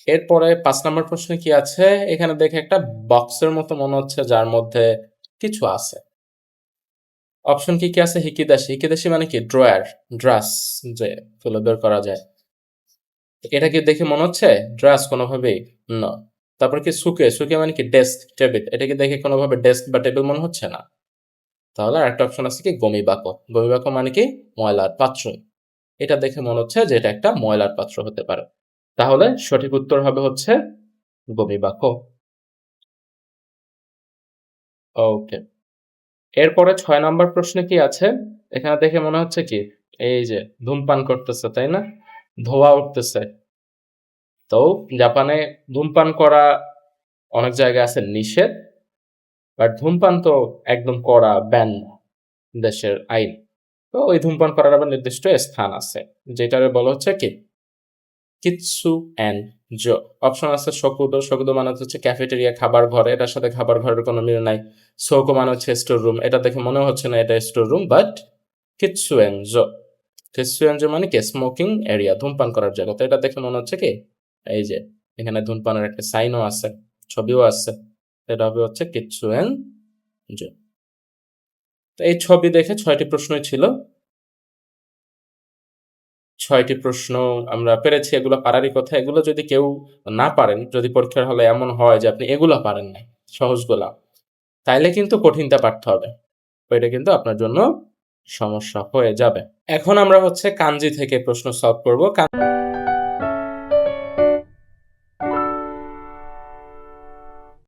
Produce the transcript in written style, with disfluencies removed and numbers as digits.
এরপরে 5 নম্বর প্রশ্নে কি আছে? এখানে দেখে একটা বক্সের মতো মনে হচ্ছে যার মধ্যে কিছু আছে। অপশন কি আছে? হিকিদাশি। হিকিদাশি মানে কি? ড্রয়ার, ড্রাস যে খুলে বের করা যায়। এটা কি দেখে মনে হচ্ছে ড্রাস কোনোভাবেই? না। তারপর কি সুকে? সুকে মানে কি? Desk, table. এটা কি দেখে কোনোভাবে ডেস্ক বা টেবিল মনে হচ্ছে না। তাহলে আরেকটা অপশন আছে কি? গমিবাকো। গমিবাকো মানে কি? ময়লার পাত্র। এটা দেখে মনে হচ্ছে যে এটা একটা ময়লার পাত্র হতে পারে। তাহলে সঠিক উত্তর হবে হচ্ছে গমিবাকো। ওকে। এরপরে 6 নাম্বার প্রশ্নে কি আছে? এখানে দেখে মনে হচ্ছে কি? এই যে ধূমপান করতেছে, তাই না? ধোঁয়া উঠতেছে। তো জাপানে ধূমপান করা অনেক জায়গায় আছে নিষেধ, বাট ধূমপান তো একদম কড়া ব্যান দেশের আইন। তো ওই ধূমপান করার আবার নির্দিষ্ট স্থান আছে, যেটারে বলা হচ্ছে কি? কিৎসু অ্যান্ড জো। অপশন আছে শকুদো। শকুদো মানে হচ্ছে ক্যাফেটেরিয়া, খাবার ঘর। এটার সাথে খাবার ঘরের কোনো মিল নাই। সৌকো মানে হচ্ছে স্টোর রুম। এটা দেখে মনে হচ্ছে না এটা store room, but Kitsu and Joe. Kitsu and Joe মানে কি? স্মোকিং এরিয়া, ধূমপান করার জায়গা। তো এটা দেখে মনে হচ্ছে কি? এই যে এখানে ধূমপানের একটা সাইনও আছে, ছবিও আছে। এটা হবে হচ্ছে কিৎসু অ্যান্ড জো। তো এই ছবি দেখে 6টি প্রশ্নই ছিল। 6টি প্রশ্ন আমরা পেরেছি। এগুলো পারারই কথা। এগুলো যদি কেউ না পারেন, যদি পরীক্ষার হলে এমন হয় যে আপনি এগুলা পারেন নাই, সহজগুলা, তাইলে কিন্তু কঠিনটা পারতে হবে। তো এটা কিন্তু আপনার জন্য সমস্যা হয়ে যাবে। এখন আমরা হচ্ছে কাঞ্জি থেকে প্রশ্ন সলভ করব।